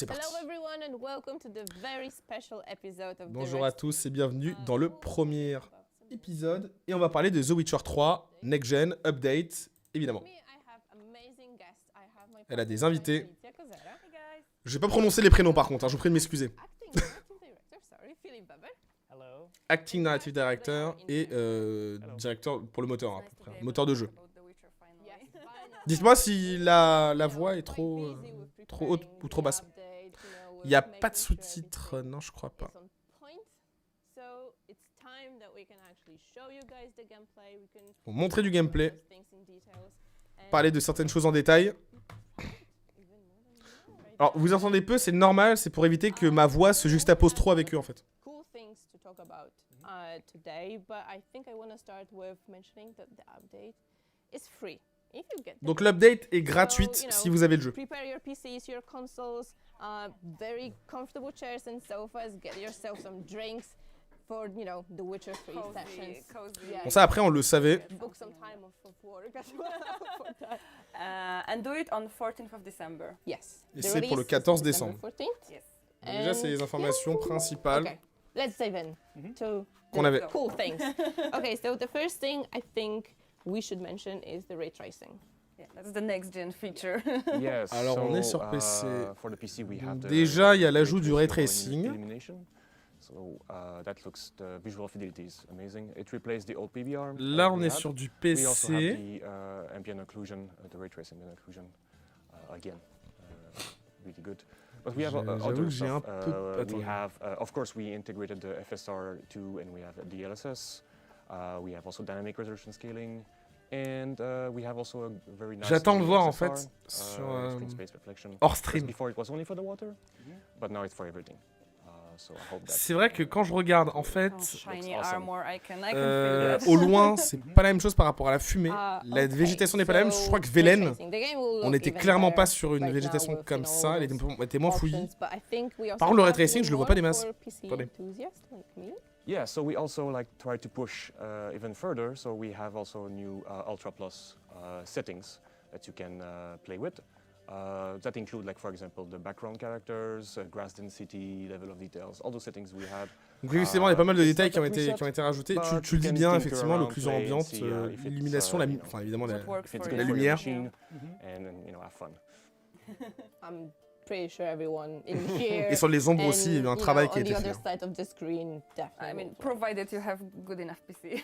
C'est parti. Bonjour Bonjour à tous et bienvenue dans le premier épisode. Et on va parler de The Witcher 3, Next Gen, Update, évidemment. Elle a des invités. Je vais pas prononcer les prénoms par contre, hein, je vous prie de m'excuser. Acting Narrative Director et directeur pour le moteur, à peu près, moteur de jeu. Dites-moi si la voix est trop haute ou trop basse. Il n'y a pas de sous-titres, non, je crois pas. Pour montrer du gameplay, parler de certaines choses en détail. Alors, vous entendez peu, c'est normal, c'est pour éviter que ma voix se juxtapose trop avec eux, en fait. Donc l'update est gratuite si vous avez le jeu. Bon, ça après on le savait. And do it on 14th of December. Yes. Et c'est pour le 14 décembre. Yes. Déjà c'est les informations principales. Okay. Let's dive in to Qu'on avait. cool things. Okay, so the first thing I think we should mention is the ray tracing. Yeah, that's the next gen feature. Yes. Alors on est sur PC. For the PC we have Déjà il y a l'ajout du ray tracing. So that looks the visual fidelity is amazing. It replaced the old PBR. Là on est sur du We also have PC. the ambient occlusion, the ray tracing and occlusion again, really good. But we have J'avoue other que j'ai un stuff. peu... We Attends. have, of course, we integrated the FSR2 and we have the DLSS. We have also dynamic resolution scaling. And we have also a very nice... J'attends de voir en SSR, fait sur screen space reflection. hors Because stream. before it was only for the water, but now it's for everything. So I hope that C'est vrai que quand je regarde en fait Oh, shiny awesome. armor, I can feel that. au loin c'est pas la même chose par rapport à la fumée. La végétation n'est pas la même. Je crois que Velen, on était clairement pas sur une végétation comme ça. Elle était moins fouillie. Par contre le ray tracing je le vois pas des masses. Attendez. Yeah, so we also like try to push even further. So we have also new Ultra Plus settings that you can play with. That include, like for example, the background characters, grass density, level of details, all those settings we have. Donc effectivement, il y a pas mal de détails qui ont été rajoutés. Tu le dis bien, effectivement, l'occlusion ambiante, l'illumination, enfin évidemment la lumière. I'm pretty sure everyone in here. Et sur les ombres aussi, il y a eu un travail qui a été fait. I mean, provided you have good enough PC.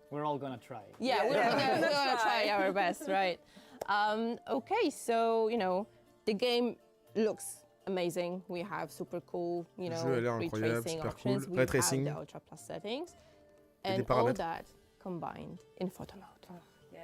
We're all gonna try. Yeah, we're gonna try our best, right? Okay, so the game looks amazing. We have super cool, Le jeu a l'air ray incroyable, tracing super options. cool. We Ray have tracing. the ultra plus settings, Et des and all paramètres. that combined in photo mode.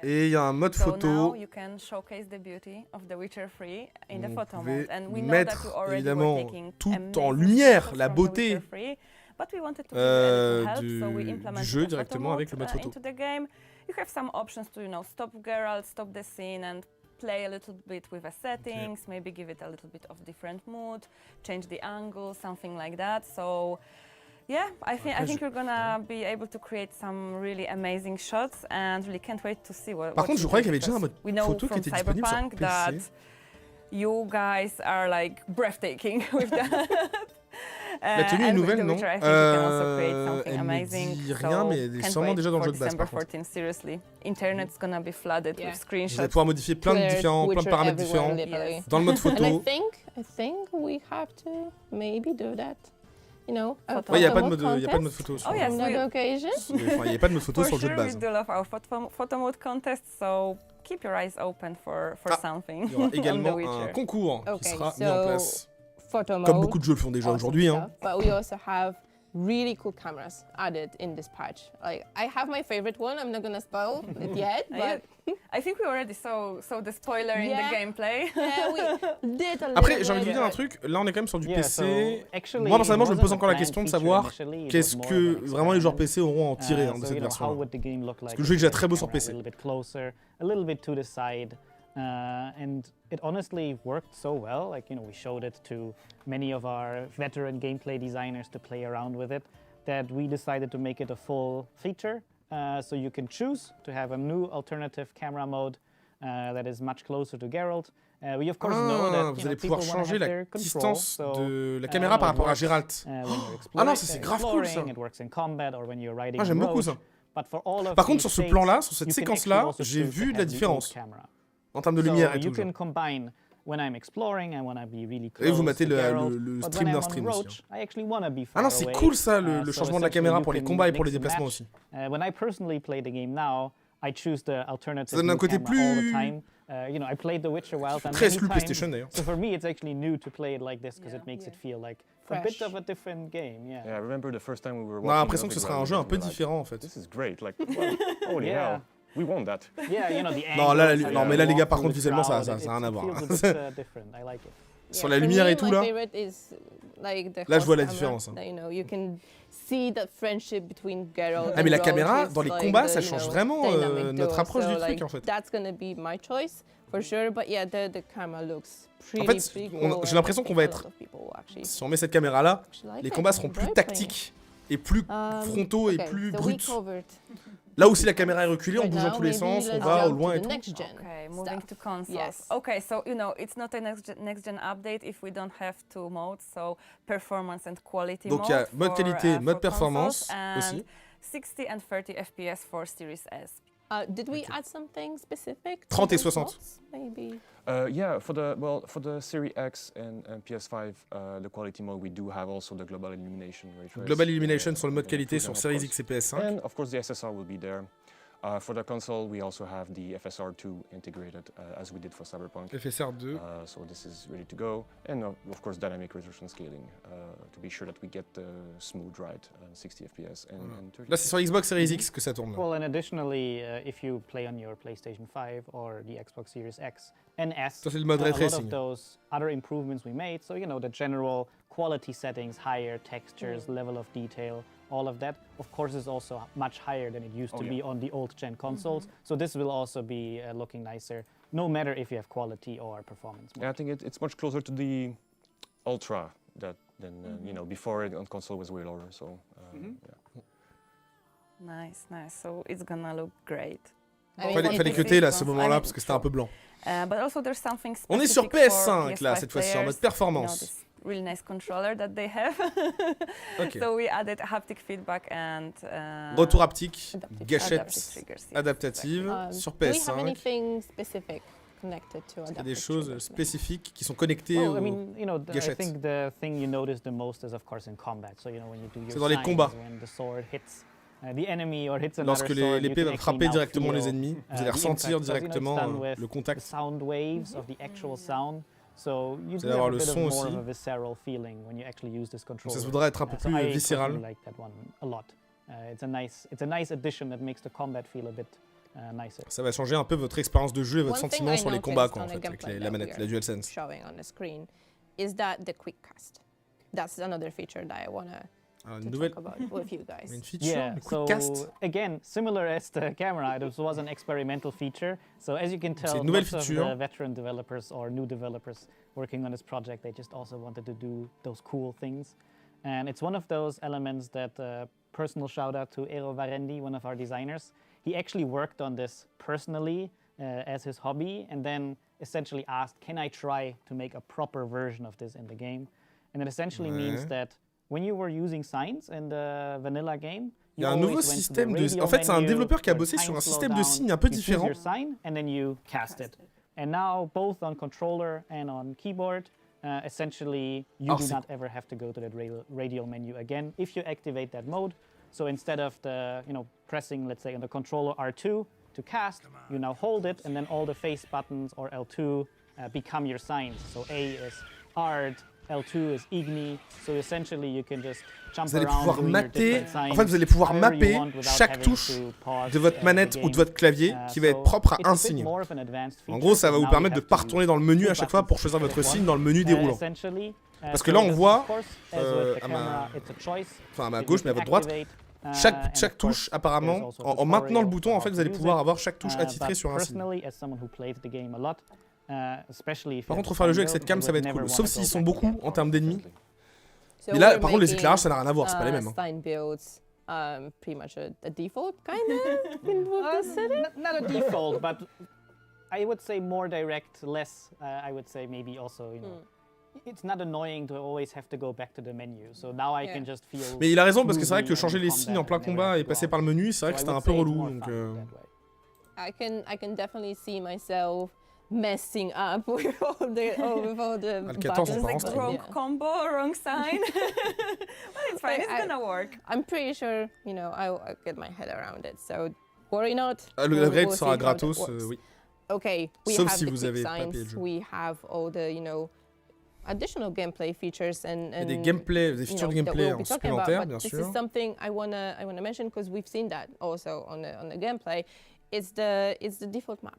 Et il y a un mode So now photo. you can showcase the beauty of The Witcher 3 in the Vous photo pouvez mode. And we know mettre, that you already évidemment, were taking tout en amazing lumière, photos la from The beauté, Witcher 3, but we wanted to give you a little help, so we du implemented jeu the photo directement mode, avec le mode photo. into the game. You have some options to stop Geralt, stop the scene, and play a little bit with the settings, maybe give it a little bit of different mood, change the angle, something like that. So yeah, I think you're gonna be able to create some really amazing shots, and really can't wait to see what. Par contre, je croyais qu'il y avait déjà un mode we know photo qui from était disponible sur Cyberpunk that PC. you guys are like breathtaking with that. La tenue est And with nouvelle, The non Witcher, I think you can also create something Elle me amazing. dit rien, mais elle est can't sûrement wait déjà dans le for jeu de base, December par contre. 14, seriously. Internet's gonna be flooded Yeah. with Vous screenshots. allez pouvoir modifier plein de paramètres différents Yes. dans le mode And photo. I think we have to maybe do that. A Photo Ouais, il n'y a photo pas de mode contest photo sur Oh, yes. on that occasion. Enfin, il n'y a pas de mode photo For sur le jeu de sure, base. we do love our photo mode contest, so keep your eyes open for Ah, something. Il y aura on The également un Witcher. concours qui Okay, sera mis en so place. photo mode. Comme beaucoup de jeux le font déjà awesome aujourd'hui. stuff, But we also have really cool cameras added in this patch. Like I have my favorite one. I'm not gonna spoil it yet, but I think we already saw the spoiler in Yeah. the gameplay. yeah, we did a little Après, j'ai envie de vous bit. dire un truc. Là, on est quand même sur du Yeah, so PC. actually, Moi, personnellement, it je me wasn't pose a encore la planned question de feature savoir initially, it qu'est-ce was more que of an vraiment les joueurs experiment. PC auront à en tirer de So, cette how version. would the game look like que le jeu est déjà très beau with sur the PC. camera A little bit closer, a little bit to the side, and it honestly worked so well. Like we showed it to many of our veteran gameplay designers to play around with it, that we decided to make it a full feature. So you can choose to have a new alternative camera mode that is much closer to Geralt. We of course know that vous allez pouvoir changer la distance de la caméra par rapport à Geralt. Ah non, c'est grave cool ça. J'aime beaucoup ça. Par contre, sur ce plan-là, sur cette séquence-là, j'ai vu de la différence en termes de lumière et tout. Et vous mettez le stream d'un stream aussi. Ah non, c'est cool ça, le changement de la caméra pour les combats et pour les déplacements aussi. Ça donne un côté plus... très exclu PlayStation d'ailleurs. So for me, it's actually new to play it like this because it makes it feel like a bit of a different game. Yeah. I remember the first time we were On a l'impression que ce sera un jeu un peu différent en fait. This is great, like holy hell, we want that. Yeah, you know the non mais là les gars par contre visuellement ça a rien à voir. Sur la lumière et tout là. Là je vois la différence. Ah mais la caméra dans les combats ça change vraiment notre approche du truc en fait. En fait j'ai l'impression qu'on va être, si on met cette caméra là, les combats seront plus tactiques et plus frontaux et plus bruts. Là aussi, la caméra est reculée, on bouge dans tous les sens, on va au loin et tout. Okay, moving to consoles. Yes. Okay, so you know, it's not a next-gen update if we don't have two modes, so performance and quality mode. Donc il y a mode qualité, mode performance aussi. 60 and 30 FPS for Series S. Did we add something specific? 30 et 60. Maybe. Yeah, for the Series X and PS5, the quality mode, we do have also the global illumination. Global illumination sur le mode qualité sur Series X et PS5. And of course the SSR will be there. For the console, we also have the FSR2 integrated, as we did for Cyberpunk. FSR2. So this is ready to go, and of course dynamic resolution scaling to be sure that we get the smooth ride, 60 FPS and 30. Là, c'est sur Xbox Series X que ça tourne. Well, and additionally, if you play on your PlayStation 5 or the Xbox Series X and S, ça c'est le mode ray a lot tracing. of those other improvements we made. So you know the general quality settings, higher textures, level of detail. All of that, of course, is also much higher than it used to be on the old-gen consoles. So this will also be looking nicer, no matter if you have quality or performance. Yeah, I think it's much closer to the Ultra than you know, before it on console was way lower. So yeah. Nice. So it's gonna look great. Fallait cuter là, ce moment-là, parce que c'était un peu blanc. But also there's something On est sur PS5 là, cette fois-ci, en mode performance. Really nice controller that they have. Okay. So we added haptic feedback and retour haptique, gâchette triggers, yes, adaptative sur PS5. Do we have anything specific connected to Il y a des choses spécifiques qui sont connectées aux gâchettes. I think the thing you notice the most is of course in combat. So you know when you do your C'est dans les combats. when the sword hits the enemy or hits another Lorsque sword, l'épée va frapper directement les ennemis, vous allez the ressentir impact, because, directement you know, it's done with le contact. the sound waves of the actual sound. So you do avoir have a le bit son of more aussi. of a visceral feeling when you actually use this controller. Ça se voudrait être un peu So plus I viscéral. personally like that one a lot. It's a nice addition that makes the combat feel a bit nicer. Ça va changer un peu votre expérience de jeu et votre sentiment sur les combats quoi, en fait, avec la manette, la DualSense. Showing on the screen is that the quick cast. That's another feature that I wanna nouvelle talk about with you guys. une feature, Yeah, le so quick cast. again, similar as the camera, it was an experimental feature. So as you can C'est tell, une nouvelle lots of feature. the veteran developers or new developers working on this project, they just also wanted to do those cool things. And it's one of those elements that personal shout out to Eero Varendi, one of our designers. He actually worked on this personally as his hobby and then essentially asked, can I try to make a proper version of this in the game? And it essentially means that when you were using signs in the vanilla game, il y a un nouveau système de... En fait, c'est un développeur qui a bossé sur un système de signes un peu différent. Your sign and then you cast it. And now, both on controller and on keyboard, essentially, you do not ever have to go to that radial menu again if you activate that mode. So instead of pressing, let's say, on the controller R2 to cast, you now hold it, and then all the face buttons or L2 become your signs. So A is hard, L2 is igni, so essentially you can just jump vous allez around pouvoir doing mapper, your different signs en fait vous allez pouvoir however you mapper want without chaque having touche to pause, de votre manette the ou de game. votre clavier qui va être propre à un signe. En gros, ça va vous permettre de ne pas retourner dans le menu à chaque fois pour choisir votre signe dans le menu déroulant. Parce que là, on voit, à ma gauche, mais à votre droite, chaque touche, apparemment, en maintenant le bouton, en fait, vous allez pouvoir avoir chaque touche attitrée sur un signe. Par contre, refaire le jeu avec cette cam, ça va être cool. Sauf s'ils sont beaucoup en termes d'ennemis. Et là, par contre, les éclairages, ça n'a rien à voir, c'est pas les mêmes. Pretty much a default, kind of, in the setting? Not a default, but I would say more direct, less. I would say maybe also, you know, it's not annoying to always have to go back to the menu. So now I can just feel. Mais il a raison parce que c'est vrai que changer les signes en plein combat et passer par le menu, c'est vrai que c'était un peu relou. Donc, I can definitely see myself messing up with all the buttons. Like wrong combo, wrong sign. Well, it's fine. It's gonna work. I'm pretty sure, you know, I'll get my head around it. So worry not. Le upgrade sera gratos, oui. Okay, we Sauf have si the vous quick avez pas signs. payé le jeu. We have all the, you know, additional gameplay features and des gameplay, des features de gameplay en supplémentaires, bien sûr. sûr. This is something I wanna mention because we've seen that also on the gameplay. It's the default map.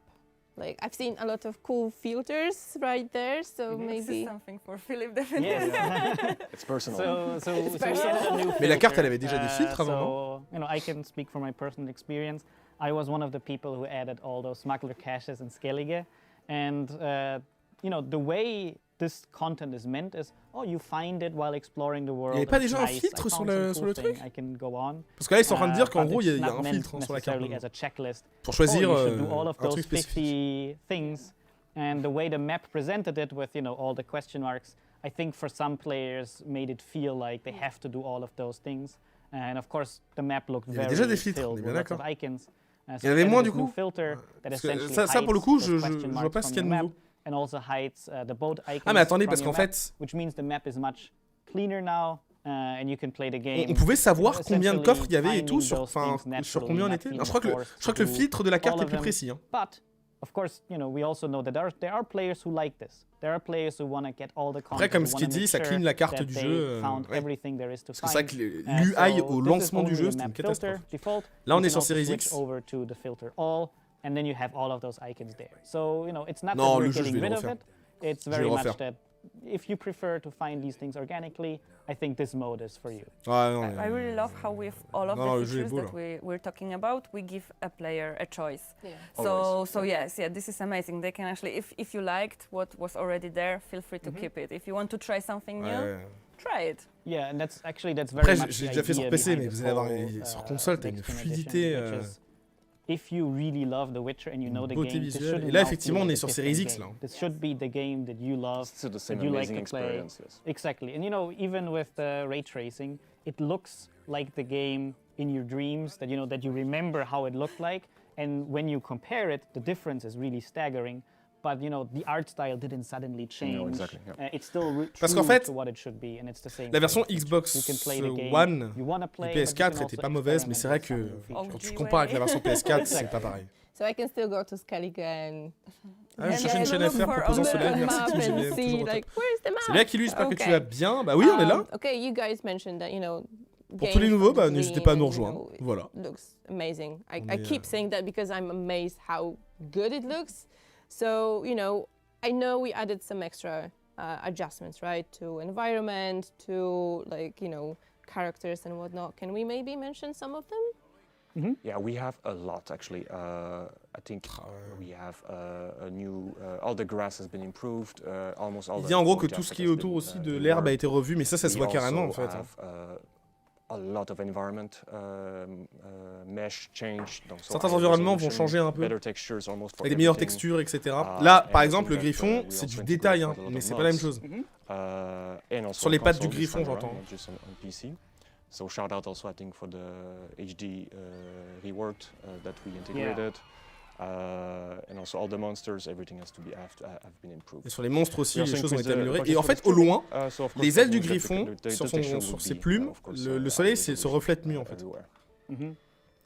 Like I've seen a lot of cool filters right there, so maybe this is something for Philip definitely. Yeah. It's personal. So we added a new Mais la carte, filter. elle avait déjà des filtres avant, non? So, you know, I can speak from my personal experience. I was one of the people who added all those smuggler caches in Skellige, and you know, the way this content is meant is, oh, you find it while exploring the world. Il n'y avait pas déjà un filtre sur le truc? I can go on. Parce que là, ils sont en train de dire qu'en But gros, il it's y a not un meant filtre sur la carte. necessarily as a checklist. Pour choisir you should do all of un those truc spécifique. 50 things. And the way the map presented it with, you know, all the question marks, I think for some players made it feel like they have to do all of those things. And of course, the map looked Il y avait very déjà des filtres, on est filled bien with lots of d'accord. icons. Il y en avait moins du this new coup. filter that Parce que essentially ça pour le coup, hides je those question vois marks pas ce from qu'il y a de your nouveau. map and also hides the boat icons. Ah mais attendez, from parce your qu'en map, fait, which means the map is much cleaner now. And you can play the game. on pouvait savoir combien de coffres il y avait et tout, Essentially sur combien on était. finding Non, je crois que le filtre de la carte est plus précis. Hein. But of course, you know, we also know that there are players who like this. There are players who want to get all the content. Après, comme ce qu'il dit, ça clean la carte du jeu. Ouais. Everything there is to Parce que c'est vrai find. que l'UI au lancement du jeu, c'était une catastrophe. Là, on est sur Series X. Over to the filter all, and then you have all of those icons there. So, you know, it's not Non, that le we're jeu, je getting vais le rid of refaire. it. It's very much that if you prefer to find these things organically, I think this mode is for you. Ah, non, I really love how with all of Non, the features beau, that we're talking about, we give a player a choice. Yeah. So yes, yeah, this is amazing. They can actually, if you liked what was already there, feel free to keep it. If you want to try something new, try it. Yeah, and that's very Après, much j'ai the déjà fait sur idea PC, behind mais this vous allez avoir whole, sur console, t'as une Next Gen fluidité. edition, which is, if you really love The Witcher and you know the beauté game, this visuelle. should Et là, now effectivement, feel on est like sur a Series different X, là. game. This should be the game that you love, Still the same that you like amazing to play. experience, yes. Exactly, and you know, even with the ray tracing, it looks like the game in your dreams that you remember how it looked like, and when you compare it, the difference is really staggering. But you know, the art style didn't suddenly change. No, exactly, yeah. It's still Parce true qu'en fait, to what it should be, and it's the same. La version thing. Xbox You can play the game One you wanna et play, but you PS4 can était also pas mauvaise, mais c'est vrai experiment que with some new quand tu features. compares avec la version PS4, c'est pas pareil. So I can still go to Skellige and Ah, je cherchais une chaîne look FR for proposant other Soleil, merci map TGVM, and toujours see au top. like where's the map? C'est bien qui lui, j'espère que tu Okay. vas bien. Bah oui, on est là. Okay, you guys mentioned that, you know, Pour tous les nouveaux, bah, games n'hésitez pas à nous green, you rejoindre. know, Voilà. looks amazing. I On est, keep saying that because I'm amazed how good it looks. So, you know, I know we added some extra adjustments, right, to environment, to like, you know, characters and whatnot. Can we maybe mention some of them? Yeah, we have a lot actually. I think we have a new. All the grass has been improved. Almost all. Il dit en gros que tout ce qui est autour aussi de l'herbe a été revu, mais ça se voit carrément en fait. A lot of environment mesh change. Donc, Certains environnements vont changer un peu, better textures almost for avec des meilleures everything. textures, etc. Là, par and exemple, le that, griffon, we c'est also du improved détail, hein, quite a lot mais of c'est pas la même mods. chose. And also Sur les pattes console du this griffon, time around, j'entends. not just on PC. So shout out also I think for the HD reworked that we integrated. And also all the monsters, everything has to be have been improved. Et sur les monstres aussi, We les also choses ont été increased the améliorées. budget Et en for the fait, au streaming. loin, So of course les that ailes du means that griffon, the sur texture sur will ses be, plumes, of course, le soleil visible se reflète mieux en fait. everywhere.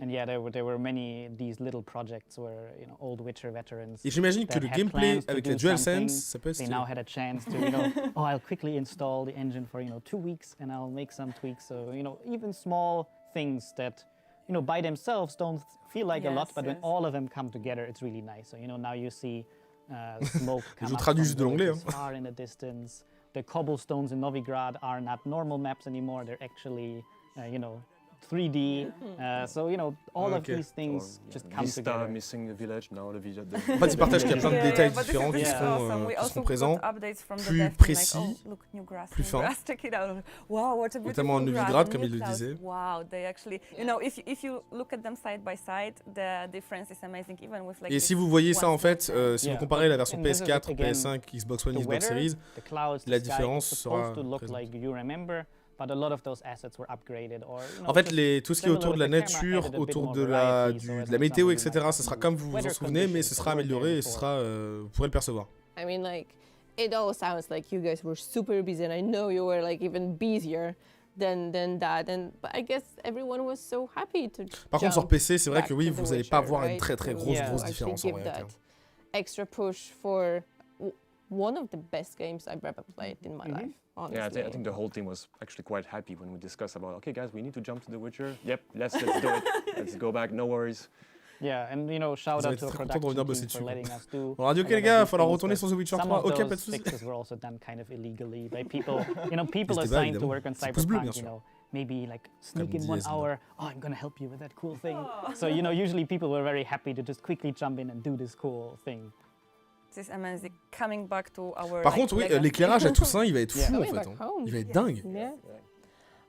And yeah, there were many these little projects where, you know, old Witcher veterans. Et j'imagine que that le had gameplay plans to avec do la DualSense, something. ça peut être They stylé. now had a chance to, you know, oh, I'll quickly install the engine for, you know, 2 weeks and I'll make some tweaks. So, you know, even small things that, you know, by themselves don't feel like a lot, Yes, but when yes. all of them come together, it's really nice. So, you know, now you see smoke come Je up traduis from juste de l'anglais, villages hein. far in the distance. The cobblestones in Novigrad are not normal maps anymore. They're actually, you know, 3D. So, all of these things just come Vista together. missing the village, now the village. En fait, ils partagent qu'il y a plein de détails but this différents is qui awesome. We seront also présents, got updates from the plus dev team, précis, like, oh, look, new grass, plus fin. check it out. Wow, what a beautiful Notamment en grass, Novigrad, new comme il le clouds. disait. Wow, they actually, if you look at them side by side, the difference is amazing, even with like. Et si vous voyez ça en fait, si vous comparez la version PS4, PS5, Xbox One, Xbox Series, la différence sera présente. But a lot of those assets were upgraded or, En fait, tout ce qui est autour de la nature, autour de la météo, etc., ce sera comme vous vous en souvenez, mais ce sera amélioré et vous pourrez le percevoir. I mean, like, it all sounds like you guys were super busy, and I know you were like even busier than that. But I guess everyone was so happy to. Par contre, sur PC, c'est vrai que oui, back to vous the n'allez pas Witcher, voir une right? très très To, grosse actually différence en give réalité. that extra push for one of the best games I've ever played in my life. Honestly. Yeah, I think the whole team was actually quite happy when we discussed about, okay guys, we need to jump to The Witcher. Yep, let's do it. Let's go back, no worries. Yeah, and shout out to our production team for letting us do. On a dit ok les gars, il va falloir retourner sur The Witcher 3. Ok, pas de Some soucis. of those fixes were also done kind of illegally by people. People assigned to work on Cyberpunk. Maybe like sneak in 1 hour. Oh, I'm gonna help you with that cool thing. So usually people were very happy to just quickly jump in and do this cool thing. This is amazing. Coming back to our. Par contre, oui, l'éclairage à Toussaint, il va être fou en Coming fait. back home. Il va être dingue. Yeah.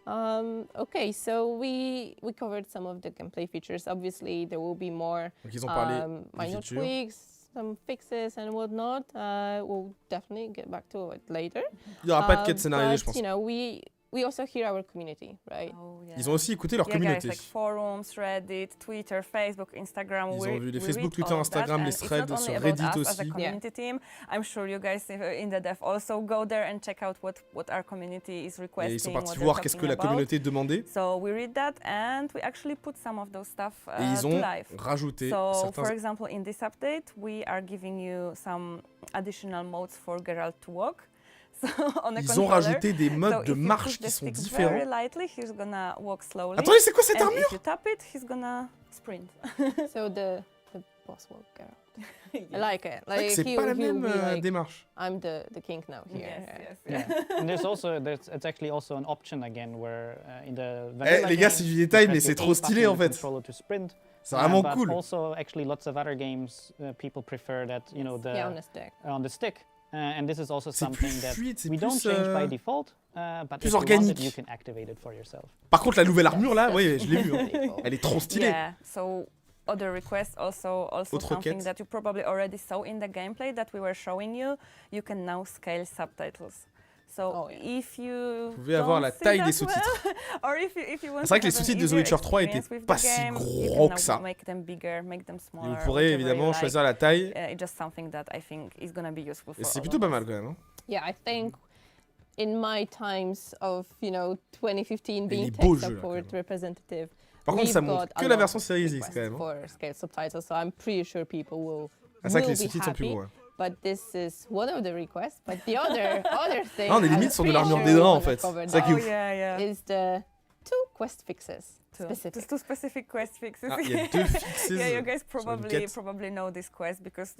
Okay, so we covered some of the gameplay features. Obviously, there will be more Donc ils ont parlé des minor features. tweaks, some fixes and whatnot. We'll definitely get back to it later. Il n'y aura pas de quête scénarisée, je But, pense. we also hear our community, right? Oh, yeah. Ils ont aussi écouté leur communauté. Guys, like forums, Reddit, Twitter, Facebook, Instagram. Ils ont vu les we Facebook, read Twitter, all of Instagram, that, les and it's threads not sur only about Reddit us as a aussi. community team. I'm sure you guys in the dev also go there and check out what our community is requesting. Et ils sont partis what they're voir qu'est-ce que talking la about. communauté demandait. So we read that and we actually put some of those stuff Et ils to ont life. rajouté So, certains. for example, in this update, we are giving you some additional modes for Geralt to walk. So, on a Ils ont controller. rajouté des modes So de if you marche push the qui sont stick différents. very lightly, he's gonna walk slowly. Attendez, c'est quoi cette And armure? if you tap it, he's gonna sprint. So the boss will go. Yes. I like it. C'est vrai que Like c'est pas la he'll même be like, démarche. I'm the king now here. Yes. And it's actually also an option again where in the Eh vanilla les gars, game, c'est du détail, you mais press c'est your trop A stylé en button on the fait. controller to sprint. C'est vraiment But cool. also, actually, lots of other games, people prefer that Yeah, on the stick. on the stick. And this is also C'est something plus that fluide, c'est we don't plus, change by default, but plus if you want organique. it, you can activate it for yourself. Par contre, la nouvelle armure là, oui, je l'ai vue. Hein. Elle est trop stylée. Yeah. So other requests also Autre something requête. that you probably already saw in the gameplay that we were showing you. You can now scale subtitles. So if you Vous pouvez avoir la taille des sous-titres. or if you want C'est vrai que les to have an sous-titres de The easier Witcher 3 étaient experience with pas the si game, you gros can que now ça. Make them bigger, make them Et smaller. vous pourrez whatever évidemment you like. choisir la taille. It's just something that I think is gonna be useful for Et c'est all plutôt of pas us. mal quand même. Hein. Yeah, I think in my times of 2015 Il being est tech beau le jeu, là, support quand même. representative. Par contre, we've ça montre got a que la lot version of Series X requests quand même. Hein. for scale subtitles, so I'm pretty sure people will. Ah, c'est vrai que les will be sous-titres sont plus happy, gros. Ouais. But this is one of the requests. But the other thing. Ah, on est I'm limite sur de pretty l'armure sure des draps en we'll fait. cover C'est ça qui est Oh ouf. yeah. is the 2 quest fixes. Two. Specific. Just two specific quest fixes. Ah, il y a deux fixes. Yeah, you guys sur une probably quête. know this quest because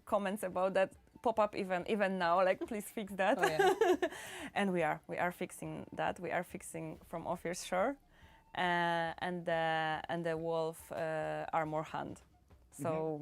comments about that pop up even now. Like, please fix that. Oh, yeah. And we are fixing that. We are fixing from Ophir's Shore, and the wolf armor hand. So.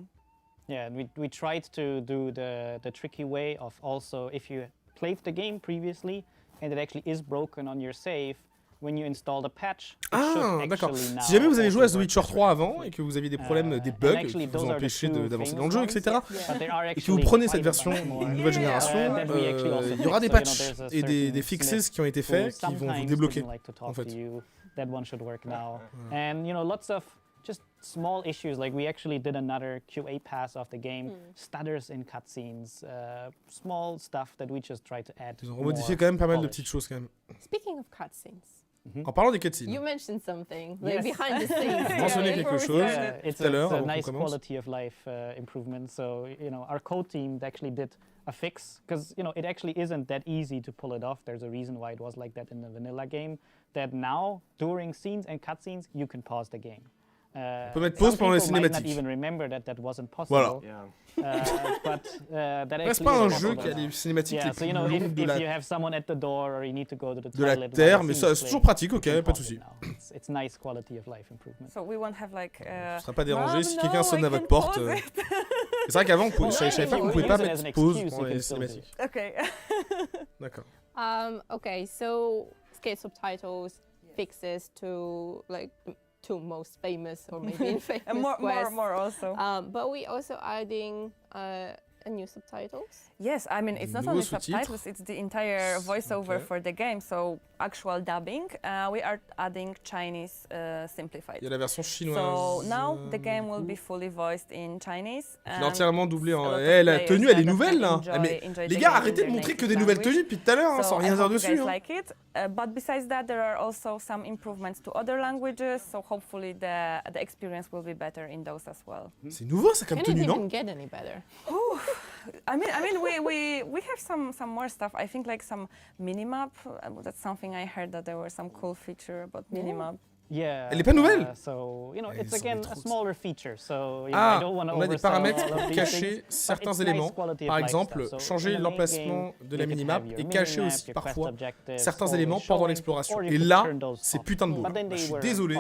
Yeah, and we tried to do the tricky way of also, if you played the game previously and it actually is broken on your save, when you install the patch, it Ah, should d'accord. actually now Si jamais vous avez joué à The also Witcher work 3 avant et que vous aviez des problèmes, des bugs qui vous ont empêché d'avancer dans le jeu, etc. But there are Et que vous actually prenez quite cette a version bunch more. nouvelle génération, that we actually also il y aura des fixed. patchs So, there's a et des certain fixes Smith qui ont été who faits qui vont vous sometimes débloquer. wouldn't like to talk en fait. to you. That one should work now. And lots of just small issues, like we actually did another QA pass of the game, stutters in cutscenes, small stuff that we just try to add. Ils ont more remodifié quand même pas mal de polish. petites choses quand même. Speaking of cutscenes, En parlant des cutscenes. you mentioned something like Yes. behind the scenes. Vous mentionnez right? quelque chose It's tout à l'heure a avant qu'on nice commence. quality of life improvement. So our code team actually did a fix because it actually isn't that easy to pull it off. There's a reason why it was like that in the vanilla game. That now during scenes and cutscenes you can pause the game. On peut mettre pause pendant les cinématiques. Voilà. C'est pas un jeu qui a les cinématiques les plus longues de la Terre, mais ça, c'est toujours pratique, ok, pas de souci. So we won't have like. Ce sera pas dérangé si quelqu'un sonne à votre porte. C'est vrai qu'avant, je savais pas qu'on pouvait pas mettre pause pendant les cinématiques. Okay. D'accord. Okay, so skate subtitles, fixes to like two most famous or maybe infamous And quests. more also. But we also adding a new subtitles. Yes, I mean it's not only subtitles; it's the entire voiceover for the game. So actual dubbing. We are adding Chinese simplified. Il y a la version chinoise. So now the game will be fully voiced in Chinese. Je l'ai entièrement doublé en. La tenue, elle est nouvelle là. Mais les gars, arrêtez de montrer que des nouvelles tenues depuis tout à l'heure, sans rien dire dessus. Like it. But besides that, there are also some improvements to other languages. So hopefully the experience will be better in those as well. C'est nouveau ça comme tenue, non? Can it even get any better? I mean, we have some more stuff. I think like some minimap. That's something I heard that there were some cool feature about minimap. Yeah. Elle est pas nouvelle. So it's again a smaller feature. So Ah, I don't want to on a des paramètres pour cacher things, certains éléments. Par exemple, changer l'emplacement de la minimap et cacher aussi parfois certains éléments pendant l'exploration. Et là, c'est putain de beau. Je suis désolé.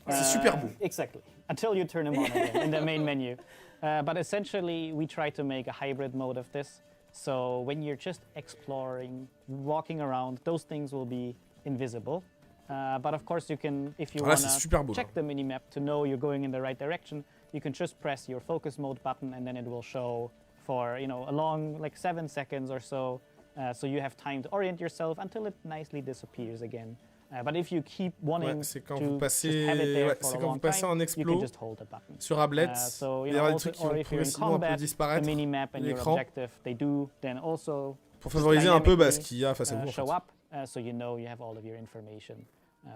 C'est super beau. Exactly. Until you turn them on again in the main menu. But essentially, we try to make a hybrid mode of this. So when you're just exploring, walking around, those things will be invisible. But of course, you can, if you want to check the minimap to know you're going in the right direction, you can just press your focus mode button and then it will show for, a long, like 7 seconds or so. So you have time to orient yourself until it nicely disappears again. But if you keep wanting to just have it there for a long time, you can just hold the button. Sur tablette, So, il y aura des trucs qui vont if you're in progressivement un peu combat, disparaître the minimap de and your l'écran objective, they do then also pour favoriser un peu ce qu'il y a face à vous. show up, so you know you have all of your information.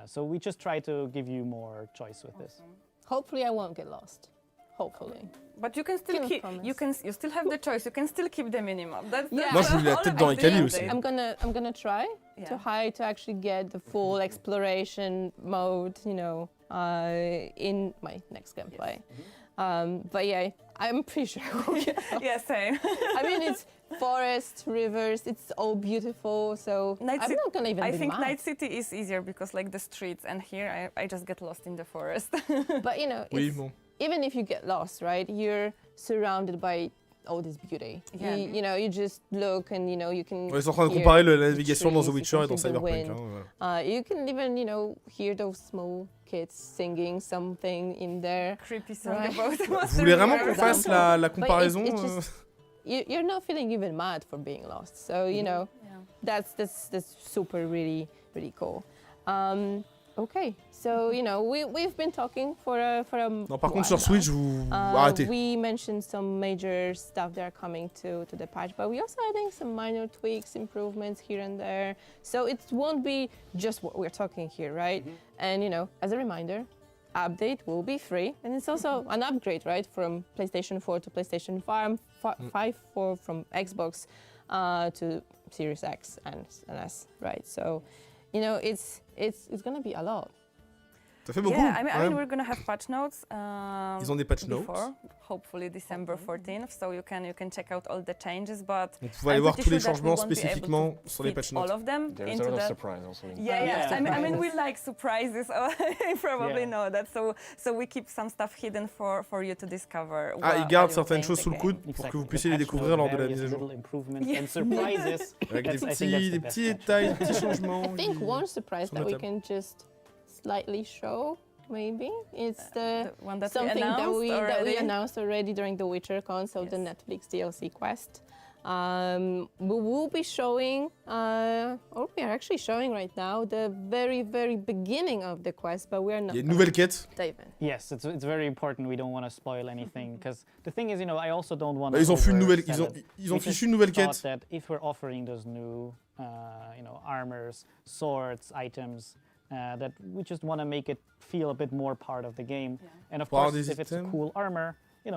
So we just try to give you more choice with this. Hopefully I won't get lost. Hopefully. But you can still keep. You still have the choice. You can still keep the minimum. That's Moi, je voulais la tête dans les caviers aussi. I'm gonna try to actually get the full exploration mode, in my next gameplay. But yeah, I'm pretty sure I will get lost. Yeah, same. I mean, it's forest, rivers, it's all beautiful, so I'm not gonna even I be think mad. Night City is easier because like the streets, and here I just get lost in the forest. But even if you get lost, right, you're surrounded by all this beauty. Yeah. You just look and you can. On est en train de comparer la navigation dans The Witcher et dans Cyberpunk. You can even hear those small kids singing something in there. Creepy song about. Vous voulez vraiment qu'on fasse la comparaison? You're not feeling even mad for being lost, so that's super really cool. Okay, so we've been talking for a Non, par contre sur Switch, vous arrêtez. We mentioned some major stuff that are coming to the patch, but we also adding some minor tweaks, improvements here and there. So it won't be just what we're talking here, right? And as a reminder, update will be free, and it's also an upgrade, right, from PlayStation 4 to PlayStation 5, from Xbox to Series X and S, right? So, it's gonna be a lot. Ça fait beaucoup. Yeah, I mean we're gonna have patch notes. Ils ont des patch notes. Before, hopefully December 14th, so you can check out all the changes. But vous pouvez aller voir tous les changements spécifiquement sur les patch notes. All of them There's into a lot of the surprise also. Yeah. I mean we like surprises. You probably know that. So we keep some stuff hidden for you to discover. Ils gardent certaines choses sous le coude pour que vous puissiez les découvrir lors de la mise à jour. Avec des petits détails, des petits changements. I think one surprise that we can just slightly show, maybe, it's the one that something that we announced already during the WitcherCon, so the Netflix DLC quest. We will be showing, or we are actually showing right now, the very, very beginning of the quest, but we are not. Il y a une nouvelle quête. Yes, it's very important. We don't want to spoil anything, because the thing is, I also don't want to. Ils ont fait une nouvelle, ils ont fichu une nouvelle quête. That if we're offering those new, armors, swords, items. That we just want to make it feel a bit more part of the game. Yeah. And of course, if it's a cool armor,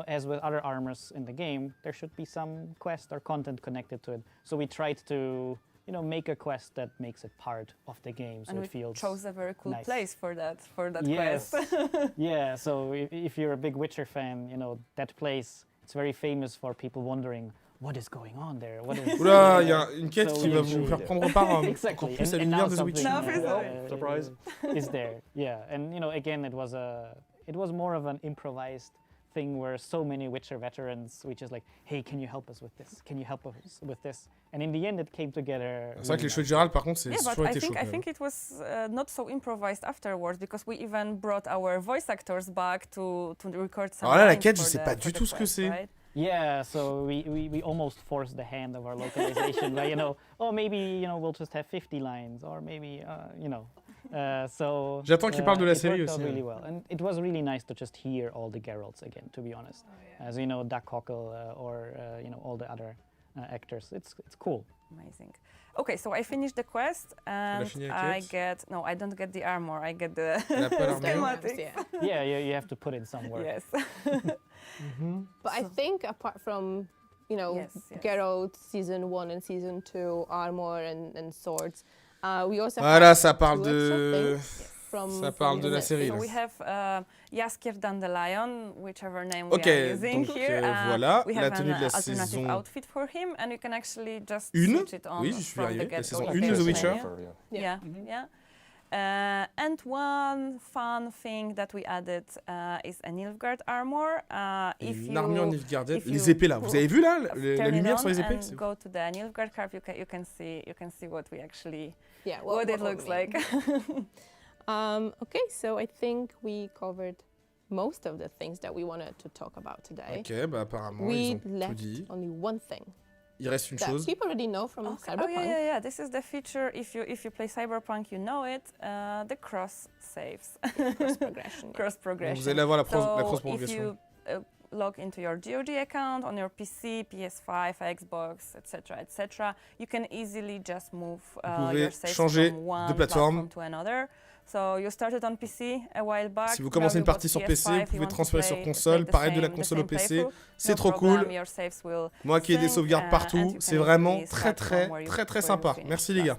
as with other armors in the game, there should be some quest or content connected to it. So we tried to make a quest that makes it part of the game, so and it feels chose a very cool nice. place for that Yes. quest. Yeah, so if you're a big Witcher fan, that place, it's very famous for people wondering what is going on there. What is Oula, il y a une quête qui va vous faire prendre part exactly. encore plus à And l'univers now de The Witcher. something, Surprise. is there? Yeah, and again, it was more of an improvised thing where so many Witcher veterans, we just like, hey, can you help us with this? Can you help us with this? And in the end, it came together. C'est vrai que les choix de Geralt, par contre, c'est Yeah, but toujours été chaud. I think it was not so improvised afterwards because we even brought our voice actors back to record some. Alors là, la lines quête, je for sais the- pas for du the tout ce que quest, c'est. right? Yeah, so we almost forced the hand of our localization. Like, maybe, we'll just have 50 lines, or maybe, so... J'attends qu'il parle de la it série worked out aussi. really well. And it was really nice to just hear all the Geralts again, to be honest. As Duck Cockle or, all the other actors. It's cool. Amazing. Okay, so I finished the quest and fini la I quête? get I don't get the armor. I get the Elle a pas l'armure. schematics. Yeah, you have to put in some work. Yes. But I think apart from, Yes. Geralt season 1 and season 2, armor and swords, we also Voilà, have ça parle two extra de... things from Ça parle de la this. série, So là. we have Jaskier Dandelion, whichever name Ok, we are using donc here. voilà, we la have tenue an de la alternative saison outfit for him, and you can actually just Une. switch it on Oui, j'y suis from arrivé, the la get-go. saison Like 1 de there's The a Witcher. menu. Yeah. Yeah. And one fun thing that we added is a Nilfgaard armor. Une armure Nilfgaardienne. if you Les épées, là, vous avez vu, là, la turn it lumière on sur les épées? and go to the Nilfgaard card, you can see what we actually Yeah, what it looks we mean. like. Okay, so I think we covered most of the things that we wanted to talk about today. Ok, bah apparemment, We ils ont tout left dit. only one thing Il reste une that chose. people already know from Okay. Cyberpunk. Oh yeah. This is the feature. If you play Cyberpunk, you know it. The cross saves, Cross progression. cross Donc progression. vous allez avoir la So cross if progression. you log into your GOG account on your PC, PS5, Xbox, etc., you can easily just move pouvez your saves changer from one de plateforme. platform to another. So you started on PC a while back. Si vous commencez une partie sur PC, vous pouvez transférer sur console, pareil de la console au PC. C'est trop cool. Moi qui ai des sauvegardes partout, c'est vraiment très sympa. Merci les gars.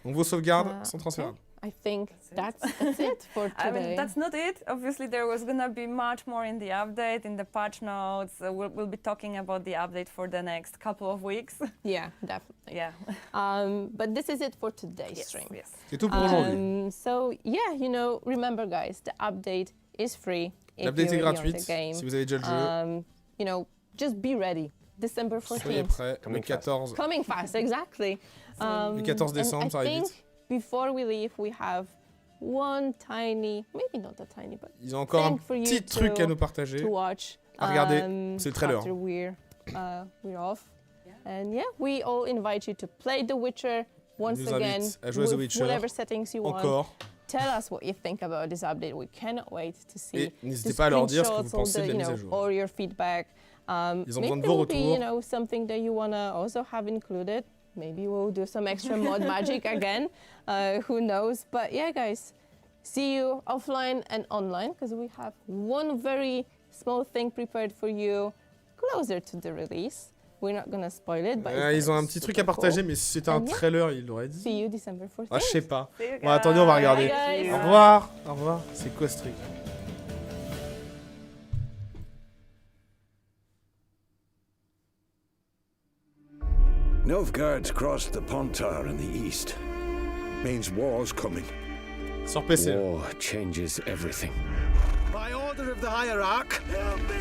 Donc vos sauvegardes sont transférables. I think that's it for today. I mean, that's not it. Obviously, there was going to be much more in the update, in the patch notes. We'll be talking about the update for the next couple of weeks. Yeah, definitely. Yeah. But this is it for today's stream. Yes. C'est tout pour aujourd'hui. So yeah, remember guys, the update is free. L'update est gratuite si vous avez déjà le jeu. Just be ready. December 14th. Soyez prêts, le 14. Coming fast, exactly. Le 14 décembre, ça arrive vite. Before we leave, we have one tiny, maybe not a tiny, but Ils ont encore un petit truc à nous partager. to watch. À regarder, c'est le trailer. After we're off. And yeah, we all invite you to play The Witcher once Ils nous again invitent à jouer à The with Witcher. whatever settings you want. Encore. Tell us what you think about this update. We cannot wait to see. Et n'hésitez pas à leur dire ce que vous screenshots, pensez de la mise à all jour. or your feedback. Ils ont besoin maybe de vos there will be, retours. something that you wanna also have included. Maybe we'll do some extra mod magic again. Who knows? But yeah, guys, see you offline and online because we have one very small thing prepared for you closer to the release. We're not gonna spoil it, but Ils ont un petit truc à partager, mais si c'était un trailer, ils l'auraient dit. See you December 14th. Ah, je sais pas. See you Bon, attendez, on va regarder. Bye, guys. Au revoir. Au revoir. C'est quoi ce truc? Nilfgaard's crossed the Pontar in the east. Means war's coming. Sur PC. War changes everything. By order of the Hierarch,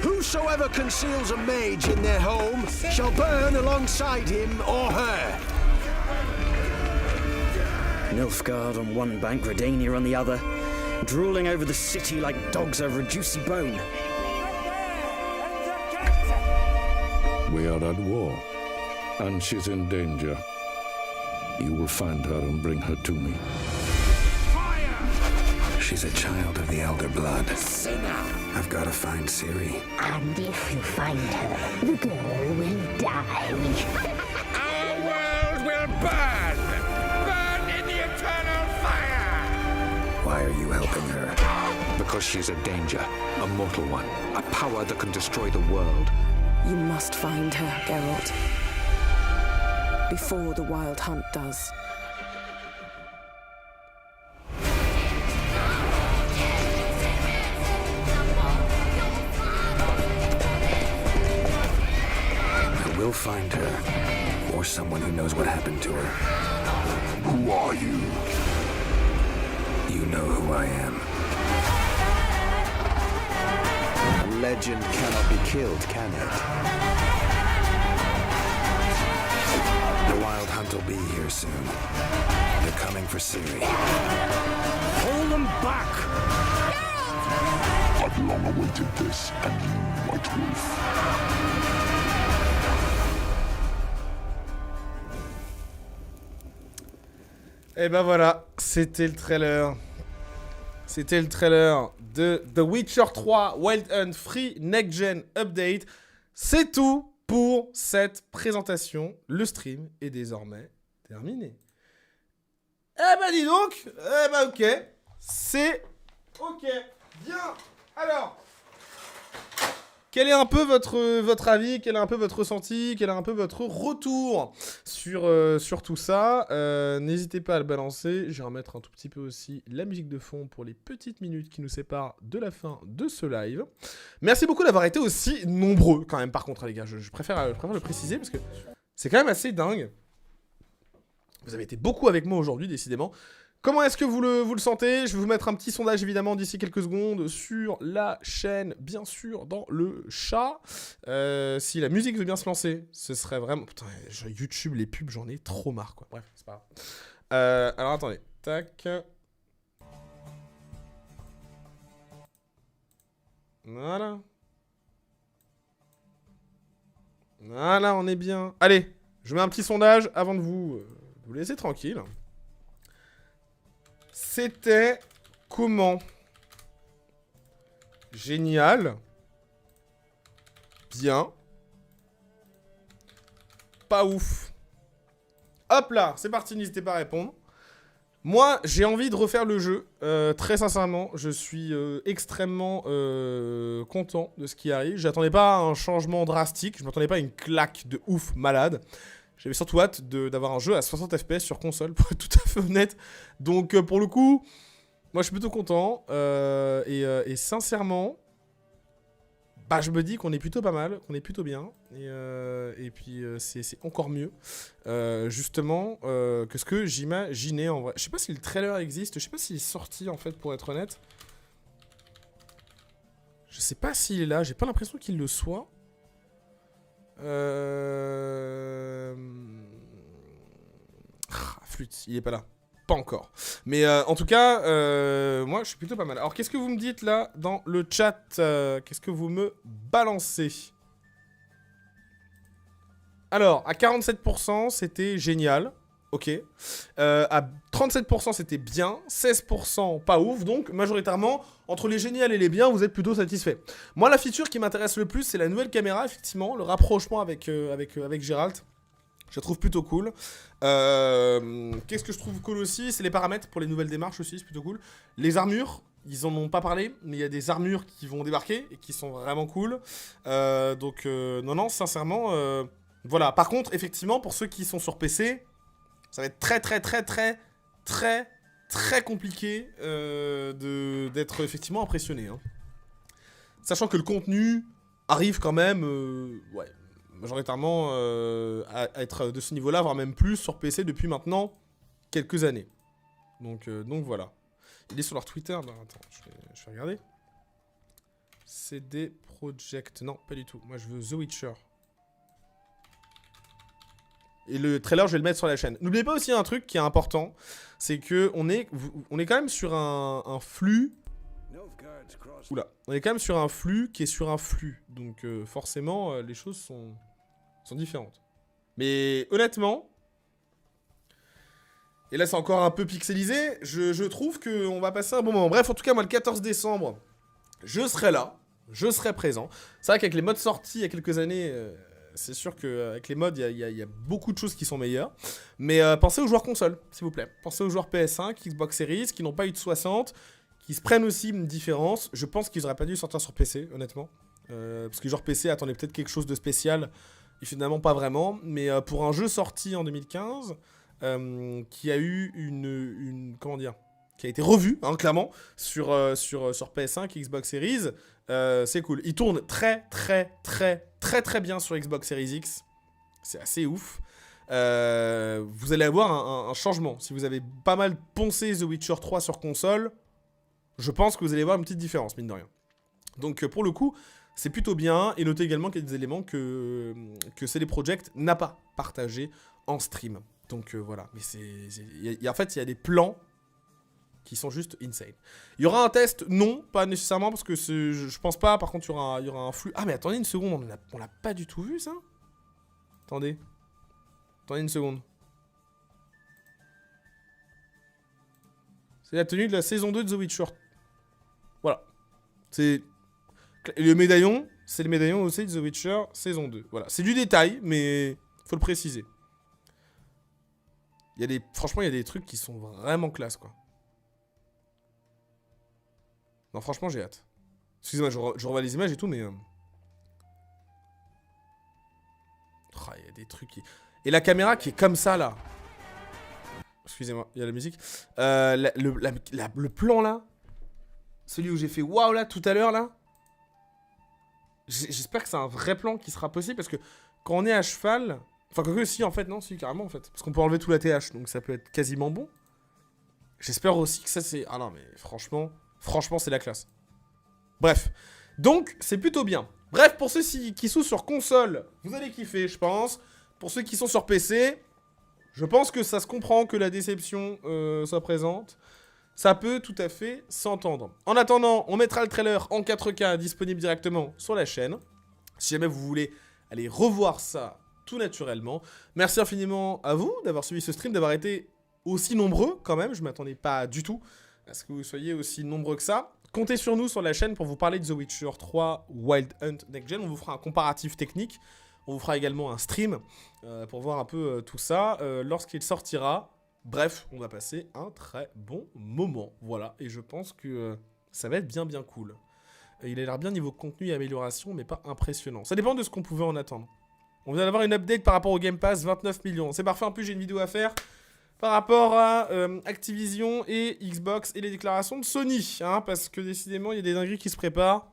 whosoever conceals a mage in their home shall burn alongside him or her. Nilfgaard on one bank, Redania on the other, drooling over the city like dogs over a juicy bone. We are at war, and she's in danger. You will find her and bring her to me. She's a child of the Elder Blood. I've got to find Ciri. And if you find her, the girl will die. Our world will burn! Burn in the eternal fire! Why are you helping her? Because she's a danger, a mortal one, a power that can destroy the world. You must find her, Geralt. before the wild hunt does. I will find her, or someone who knows what happened to her. Who are you? You know who I am. A legend cannot be killed, can it? The wild hunt will be here soon. They're coming for Série. Hold them back! I've long awaited this, and you, White Wolf. Et ben voilà, c'était le trailer. C'était le trailer de The Witcher 3 Wild Hunt Free Next Gen Update. C'est tout pour cette présentation. Le stream est désormais terminé. Eh ben dis donc, eh ben ok, c'est ok, bien. Alors, quel est un peu votre avis, quel est un peu votre ressenti, quel est un peu votre retour sur tout ça. N'hésitez pas à le balancer. Je vais remettre un tout petit peu aussi la musique de fond pour les petites minutes qui nous séparent de la fin de ce live. Merci beaucoup d'avoir été aussi nombreux quand même par contre les gars. Je préfère le préciser parce que c'est quand même assez dingue. Vous avez été beaucoup avec moi aujourd'hui décidément. Comment est-ce que vous le sentez? Je vais vous mettre un petit sondage évidemment d'ici quelques secondes sur la chaîne, bien sûr, dans le chat. Si la musique veut bien se lancer, ce serait vraiment... Putain, YouTube, les pubs, j'en ai trop marre, quoi. Bref, c'est pas grave. Alors, attendez. Tac. Voilà. Voilà, on est bien. Allez, je mets un petit sondage avant de vous laisser tranquille. C'était comment? Génial. Bien. Pas ouf. Hop là, c'est parti, n'hésitez pas à répondre. Moi, j'ai envie de refaire le jeu. Très sincèrement, je suis extrêmement content de ce qui arrive. J'attendais pas un changement drastique. Je m'attendais pas à une claque de ouf malade. J'avais surtout hâte d'avoir un jeu à 60 FPS sur console, pour être tout à fait honnête. Donc, pour le coup, moi, je suis plutôt content. Et sincèrement, bah, je me dis qu'on est plutôt pas mal, qu'on est plutôt bien. Et puis, c'est encore mieux, justement, que ce que j'imaginais en vrai. Je sais pas si le trailer existe, je sais pas s'il est sorti, en fait, pour être honnête. Je sais pas s'il est là, j'ai pas l'impression qu'il le soit. Flûte, il est pas là. Pas encore. Mais en tout cas, moi je suis plutôt pas mal. Alors qu'est-ce que vous me dites là dans le chat? Qu'est-ce que vous me balancez? Alors, à 47%, c'était génial. Ok. À 37%, c'était bien. 16%, pas ouf. Donc, majoritairement, entre les génial et les biens, vous êtes plutôt satisfait. Moi, la feature qui m'intéresse le plus, c'est la nouvelle caméra, effectivement. Le rapprochement avec Geralt. Je la trouve plutôt cool. Qu'est-ce que je trouve cool aussi? C'est les paramètres pour les nouvelles démarches aussi, c'est plutôt cool. Les armures, ils en ont pas parlé, mais il y a des armures qui vont débarquer et qui sont vraiment cool. Donc, non, sincèrement, voilà. Par contre, effectivement, pour ceux qui sont sur PC... Ça va être très compliqué d'être effectivement impressionné. Hein. Sachant que le contenu arrive quand même, ouais, majoritairement à être de ce niveau-là, voire même plus sur PC depuis maintenant quelques années. Donc voilà. Il est sur leur Twitter. Non, attends, je vais regarder. CD Projekt. Non, pas du tout. Moi, je veux The Witcher. Et le trailer, je vais le mettre sur la chaîne. N'oubliez pas aussi un truc qui est important, c'est que on est quand même sur un flux. Oula, on est quand même sur un flux qui est sur un flux. Donc forcément, les choses sont différentes. Mais honnêtement, et là c'est encore un peu pixelisé, je trouve qu'on va passer un bon moment. Bref, en tout cas, moi le 14 décembre, je serai là, je serai présent. C'est vrai qu'avec les modes sortis il y a quelques années... c'est sûr qu'avec les mods, il y a beaucoup de choses qui sont meilleures. Mais pensez aux joueurs console, s'il vous plaît. Pensez aux joueurs PS5, Xbox Series, qui n'ont pas eu de 60, qui se prennent aussi une différence. Je pense qu'ils n'auraient pas dû sortir sur PC, honnêtement. Parce que les joueurs PC attendaient peut-être quelque chose de spécial Et finalement, pas vraiment. Mais pour un jeu sorti en 2015, qui a eu comment dire, qui a été revu, hein, clairement, sur PS5, Xbox Series, c'est cool. Il tourne très bien sur Xbox Series X. C'est assez ouf. Vous allez avoir un changement. Si vous avez pas mal poncé The Witcher 3 sur console, je pense que vous allez voir une petite différence, mine de rien. Donc pour le coup, c'est plutôt bien. Et notez également qu'il y a des éléments que CD Projekt n'a pas partagé en stream. Donc voilà. Mais en fait, il y a des plans qui sont juste insane. Il y aura un test? Non, pas nécessairement, parce que je pense pas. Par contre, il y aura un flux. Ah, mais attendez une seconde, on l'a pas du tout vu, ça? Attendez une seconde. C'est la tenue de la saison 2 de The Witcher. Voilà. C'est... Le médaillon, c'est le médaillon aussi de The Witcher saison 2. Voilà. C'est du détail, mais faut le préciser. Franchement, il y a des trucs qui sont vraiment classe, quoi. Non, franchement, j'ai hâte. Excusez-moi, je revois les images et tout, mais... Oh, il y a des trucs qui... Et la caméra qui est comme ça, là. Excusez-moi, il y a la musique. Le plan, là. Celui où j'ai fait waouh, là, tout à l'heure, là. J'espère que c'est un vrai plan qui sera possible, parce que quand on est à cheval... Enfin, quoique, si, en fait, non, si, carrément, en fait. Parce qu'on peut enlever tout la TH, donc ça peut être quasiment bon. J'espère aussi que ça, c'est... Ah non, mais franchement, c'est la classe. Bref. Donc, c'est plutôt bien. Bref, pour ceux qui sont sur console, vous allez kiffer, je pense. Pour ceux qui sont sur PC, je pense que ça se comprend que la déception soit présente. Ça peut tout à fait s'entendre. En attendant, on mettra le trailer en 4K disponible directement sur la chaîne. Si jamais vous voulez aller revoir ça tout naturellement. Merci infiniment à vous d'avoir suivi ce stream, d'avoir été aussi nombreux quand même. Je ne m'attendais pas du tout à ce que vous soyez aussi nombreux que ça. Comptez sur nous sur la chaîne pour vous parler de The Witcher 3 Wild Hunt Next Gen. On vous fera un comparatif technique. On vous fera également un stream pour voir un peu tout ça lorsqu'il sortira. Bref, on va passer un très bon moment. Voilà, et je pense que ça va être bien cool. Il a l'air bien niveau contenu et amélioration, mais pas impressionnant. Ça dépend de ce qu'on pouvait en attendre. On vient d'avoir une update par rapport au Game Pass, 29 millions. C'est parfait, en plus j'ai une vidéo à faire par rapport à Activision et Xbox et les déclarations de Sony. Hein, parce que décidément, il y a des dingueries qui se préparent.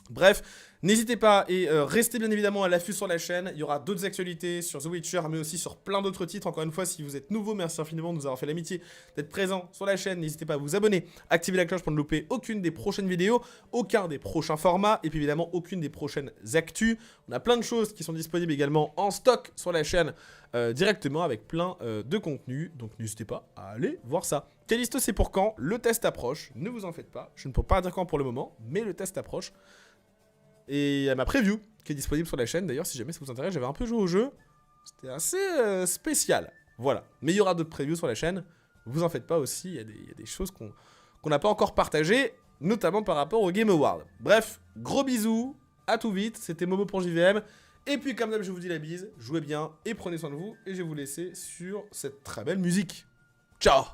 Bref, n'hésitez pas et restez bien évidemment à l'affût sur la chaîne. Il y aura d'autres actualités sur The Witcher, mais aussi sur plein d'autres titres. Encore une fois, si vous êtes nouveau, merci infiniment de nous avoir fait l'amitié d'être présent sur la chaîne. N'hésitez pas à vous abonner, activer la cloche pour ne louper aucune des prochaines vidéos, aucun des prochains formats, et puis évidemment aucune des prochaines actus. On a plein de choses qui sont disponibles également en stock sur la chaîne directement avec plein de contenus. Donc n'hésitez pas à aller voir ça. Callisto, c'est pour quand? Le test approche. Ne vous en faites pas. Je ne peux pas dire quand pour le moment, mais le test approche. Et il y a ma preview qui est disponible sur la chaîne. D'ailleurs, si jamais ça vous intéresse, j'avais un peu joué au jeu. C'était assez spécial. Voilà. Mais il y aura d'autres previews sur la chaîne. Vous en faites pas aussi. Il y a des choses qu'on n'a pas encore partagées, notamment par rapport au Game Award. Bref, gros bisous. À tout vite. C'était Momo pour JVM. Et puis, comme d'hab, je vous dis la bise. Jouez bien et prenez soin de vous. Et je vais vous laisser sur cette très belle musique. Ciao!